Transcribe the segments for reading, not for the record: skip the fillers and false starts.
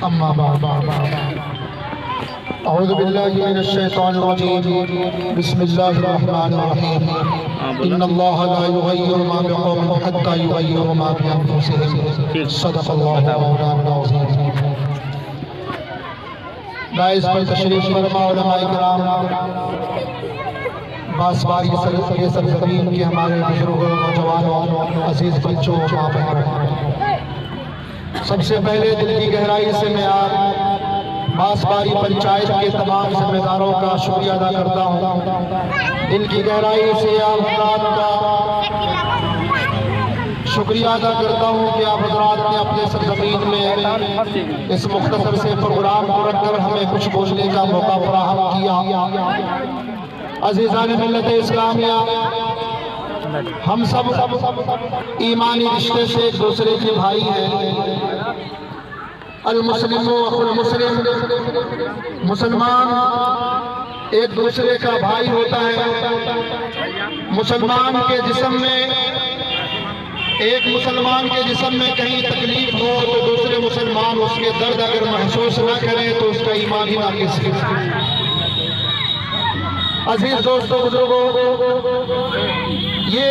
أما بعد أعوذ بالله من الشيطان الرجيم بسم الله الرحمن الرحيم إن الله لا يغير ما بقوم حتى يغيروا ما بأنفسهم صدق الله مولانا العظيم. باعث پر تشریف فرما علماء کرام، باسباری یہ سرزمین کے ہمارے بزرگوں، نوجوانوں، عزیز بچوں، ماں بہنوں، سب سے پہلے دل کی گہرائی سے میں آپ باسباری پنچایت کے تمام ذمہ داروں کا شکریہ ادا کرتا ہوں. دل کی گہرائی سے آپ حضرات کا شکریہ ادا کرتا ہوں کہ آپ حضرات نے اپنے سرزمین میں اس مختصر سے پروگرام کو رکھ کر ہمیں کچھ بولنے کا موقع فراہم کیا. عزیزان ملت اسلامیہ، ہم سب ایمانی رشتے سے ایک دوسرے کے بھائی ہیں. المسلم اخو المسلم، مسلمان ایک دوسرے کا بھائی ہوتا ہے. مسلمان کے جسم میں، ایک مسلمان کے جسم میں کہیں تکلیف ہو تو دوسرے مسلمان اس کے درد اگر محسوس نہ کریں تو اس کا ایمان ہی ناقص ہے. عزیز دوستو، بزرگوں، یہ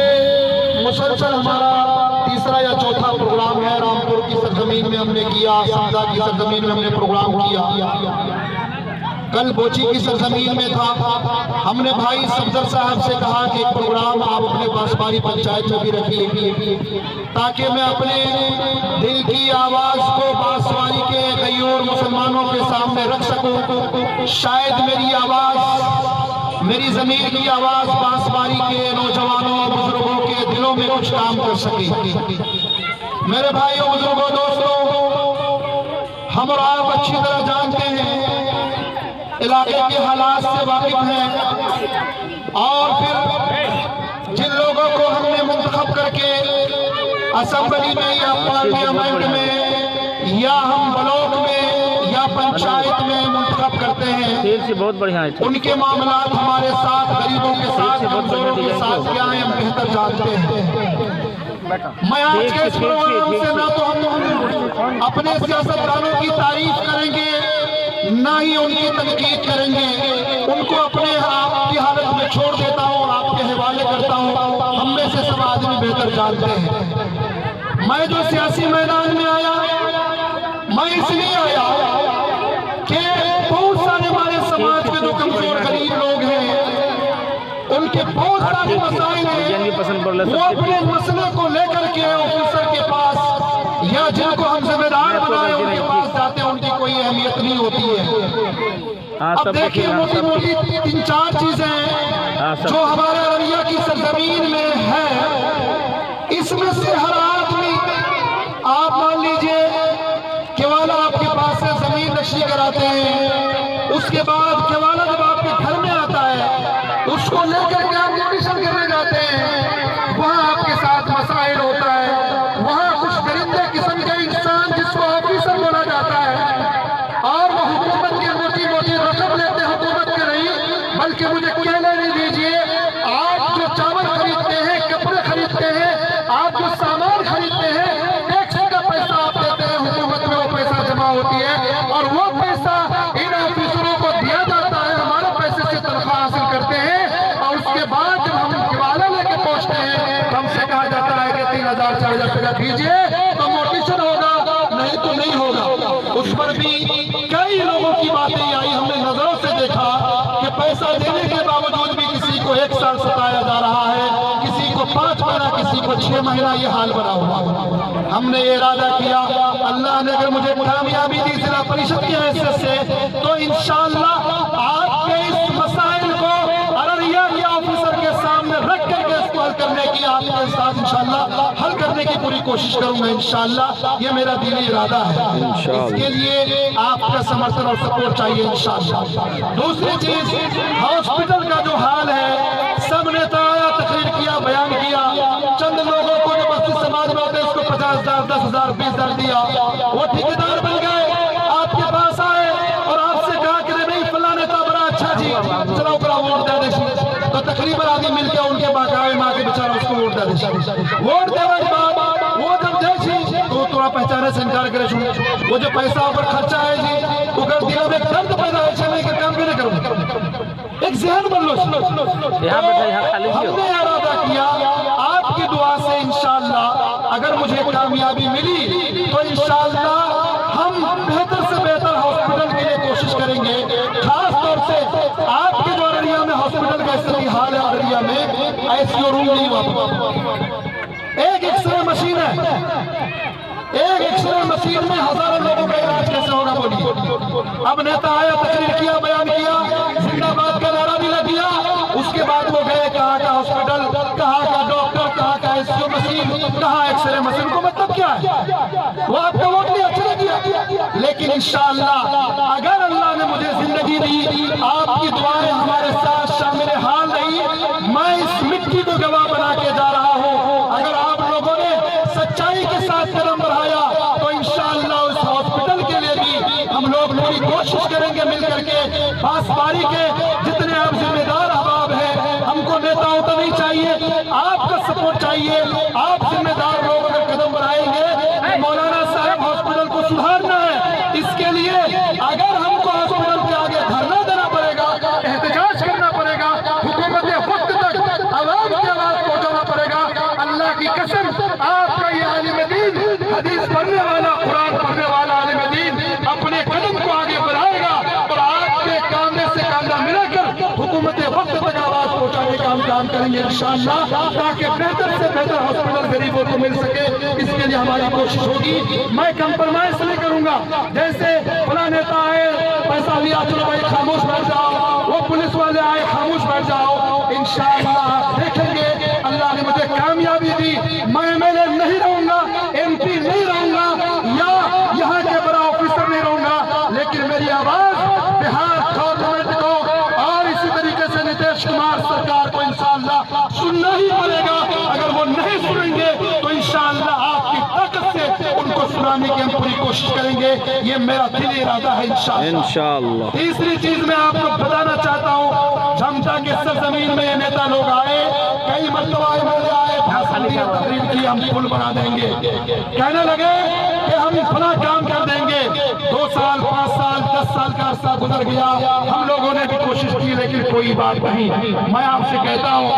مسلسل ہمارا تیسرا یا چوتھا پروگرام ہے. رامپور کی سرزمین میں ہم نے کیا، سمدہ کی سرزمین میں ہم نے پروگرام کیا، کل بوچی کی سرزمین میں تھا. ہم نے بھائی صفدر صاحب سے کہا کہ ایک پروگرام آپ اپنے باسباری پنچایت میں بھی رکھیے تاکہ میں اپنے دل کی آواز کو باسباری کے غیور مسلمانوں کے سامنے رکھ سکوں. شاید میری آواز، میری ضمیر کی آواز باسباری کے نوجوانوں اور بزرگوں کے دلوں میں کچھ کام کر سکے. میرے بھائیوں، بزرگوں، دوستوں، ہم اور آپ اچھی طرح جانتے ہیں، علاقے کے حالات سے واقف ہیں، اور پھر جن لوگوں کو ہم نے منتخب کر کے اسمبلی میں یا پارلیمنٹ میں یا ہم بلاک میں یا پنچایت میں منتخب کرتے ہیں، ان کے معاملات ہمارے ساتھ، غریبوں کے ساتھ، کمزوروں کے ساتھ کیا ہیں ہم بہتر جانتے ہیں. میں آج کے اس پروگرام سے نہ تو ہم اپنے سیاستدانوں کی تعریف کریں گے، نہ ہی ان کی تنقید کریں گے. ان کو اپنے آپ کی حالت میں چھوڑ دیتا ہوں اور آپ کے حوالے کرتا ہوں. ہم میں سے سب آدمی بہتر جانتے ہیں. میں جو سیاسی میدان میں آیا، میں اس لیے آیا کہ بہت سارے ہمارے سماج کے جو کمزور غریب لوگ ہیں، ان کے بہت سارے مسائل ہیں، وہ اپنے مسئلے کو لے کر کے آفیسر کے پاس یا جن کو ہم ذمہ دار بنائے ان کے پاس جاتے ہیں، ان کی کوئی اہمیت نہیں ہوتی ہے. اب دیکھیے، موٹی موٹی 3-4 چیزیں جو ہمارے ارریہ کی سرزمین میں ہے، اس میں سے ہر آدمی، آپ مان لیجئے کہ والا آپ کے پاس سے زمین نشی کراتے ہیں، اس کے بعد کہ والا جب آپ کے گھر میں آتا ہے اس کو لے کر کے آپ ایڈمیشن کرنے جاتے ہیں، وہاں آپ کے ساتھ مسائل ہوتا ہے. وہاں کچھ درندے قسم کے انسان جس کو آفیسر بولا جاتا ہے اور وہ حکومت کی موٹی موٹی رقم لیتے، حکومت کے نہیں بلکہ مجھے کہنے نہیں دیجئے، آپ جو چاول خریدتے ہیں، کپڑے خریدتے ہیں، آپ جو سامان خریدتے ہیں، ٹیکس کا پیسہ آپ دیتے ہیں، حکومت میں وہ پیسہ جمع ہوتی ہے اور وہ پیسہ ان آفیسروں کو دیا جاتا ہے. ہمارے پیسے سے تنخواہ حاصل کرتے ہیں اور اس کے بعد جب ہم حوالہ لے کے پہنچتے ہیں تو ہم سے کہا جاتا ہے کہ 3,000-4,000 روپیہ دیجئے تو موٹیشن ہوگا، نہیں تو نہیں ہوگا. اس پر بھی کئی لوگوں کی باتیں آئی، ہم نے نظروں سے دیکھا کہ پیسہ دینے کے باوجود بھی کسی کو 1 سال ستایا جا رہا ہے، کسی کو 5 مہینہ، کسی کو 6 مہینہ، یہ حال بنا ہوا. ہم نے یہ ارادہ کیا، اللہ نے اگر مجھے کامیابی دی ضلع پریشد کی حیثیت سے تو انشاءاللہ آپ کے اس مسائل کو ارریہ کے آفیسر کے سامنے رکھ کر کے اس کو حل کرنے کی، آپ کے ساتھ انشاءاللہ حل کرنے کی پوری کوشش کروں گا انشاءاللہ. یہ میرا دلی ارادہ ہے. اس کے لیے آپ کا سمرتھن اور سپورٹ چاہیے انشاءاللہ. دوسری چیز، ہاسپٹل کا جو حال ہے، سب نے آیا، تقریر کیا، بیان کیا. چند لوگوں کو جو بستی سماج میں ہوتے ہیں اس کو 50,000 10,000 20,000 دیا، وہ ٹھیکیدار بن گئے، آپ کے پاس آئے اور آپ سے کہا کہ نہیں فلاں نیتا بڑا اچھا جی، چلو اوپر ووٹ دے دے. تو تقریباً آدمی مل کے ان کے باقاعدہ ماں کے بچارہ اس کو ووٹ دے دے. ووٹ دینے کے بعد وہ جب دیکھی تو تھوڑا پہچانے سے انکار کرے چھو وہ جو پیسہ اوپر خرچہ ہے جی وہ کر دیا میں درد پیدا ہے چلنے کے کام بھی نہیں کروں ایک ذہن بن لو ہم نے ارادہ کیا آپ کی دعا سے انشاءاللہ اگر مجھے کامیابی ملی تو انشاءاللہ ہم بہتر سے بہتر ہاسپٹل کے لیے کوشش کریں گے خاص طور سے آپ کے جو ارریہ میں ہاسپٹل کا استعمال حال ہے ارریہ میں ICU روم نہیں ہوا ایک ایکس-رے مشین ہے ایک ایکس-رے مشین میں ہزاروں لوگوں کا علاج کیسے ہوگا بولیے اب نیتا آیا تقریر کیا بیان کیا زندہ باد کا نعرہ بھی لگ گیا اس کے بعد وہ گئے کہاں کا ہاسپٹل کہاں کا ڈاکٹر کہاں کا ICU مشین کہاں ایکس-رے مشین کو مطلب کیا ہے وہ آپ کا ووٹ لیا اچھا کیا لیکن انشاءاللہ اگر اللہ نے مجھے زندگی دی آپ کی دعائیں ہمارے ساتھ شامل حال رہی میں اس مٹی کو گواہ بنا کے جا رہا ہوں اگر آپ لوگوں نے سچائی کے ساتھ قدم بڑھایا تو انشاءاللہ اس ہاسپٹل کے لیے بھی ہم لوگ پوری کوشش کریں گے مل کر کے پاسباری کے جتنے آپ ذمہ دار احباب ہیں ہم کو نیتاؤں تو نہیں چاہیے آپ کا سپورٹ چاہیے آپ ذمہ دار لوگ اگر قدم بڑھائیں گے مولانا صاحب ہاسپٹل کو سدھارنا ہے اس کے لیے اگر ہم کو ہاسپٹل کے آگے دھرنا دینا پڑے گا احتجاج کرنا پڑے گا حکومت وقت تک عوام کی آواز پہنچانا پڑے گا اللہ کی قسم آپ کا یہ عالم دین حدیث پڑھنے والا قرآن پڑھنے والا عالم دین اپنے قدم کو آگے بڑھائے گا اور آپ کے کاندھے سے کاندھا ملا کر حکومت وقت تک آواز پہنچانے کا ہم کام کریں گے انشاءاللہ تاکہ بہتر سے بہتر ہاسپٹل غریبوں کو مل سکے اس کے لیے ہماری کوشش ہوگی میں کمپرمائز نہیں کروں گا جیسے فلاں نیتا آئے پیسہ لیا چلو بھائی خاموش بیٹھ جاؤ وہ پولیس والے آئے خاموش بیٹھ جاؤ انشاءاللہ دیکھیں گے اللہ نے مجھے کامیابی دی میں MLA نہیں رہوں گا MP نہیں رہوں گا یا یہاں کے بڑا آفیسر نہیں رہوں گا لیکن میری آواز بہار گورنمنٹ کو اور اسی طریقے سے نتیش کمار سرکار کو انشاءاللہ سننا ہی پڑے گا اگر وہ نہیں سنیں گے تو انشاءاللہ آپ کی طاقت سے ان کو سنانے کی ہم پوری کوشش کریں گے یہ میرا دلی ارادہ ہے انشاءاللہ تیسری چیز میں آپ کو بتانا چاہتا ہوں جھمٹا کے سرزمین میں یہ نیتا لوگ آئے کئی مرتبہ MLA آئے بھاشن دیا تقریر کی ہم پل بنا دیں گے کہنے لگے کہ ہم فلاں کام کر دیں گے 2 سال 5 سال 10 سال کا عرصہ گزر گیا ہم لوگوں نے بھی کوشش کی لیکن کوئی بات نہیں میں آپ سے کہتا ہوں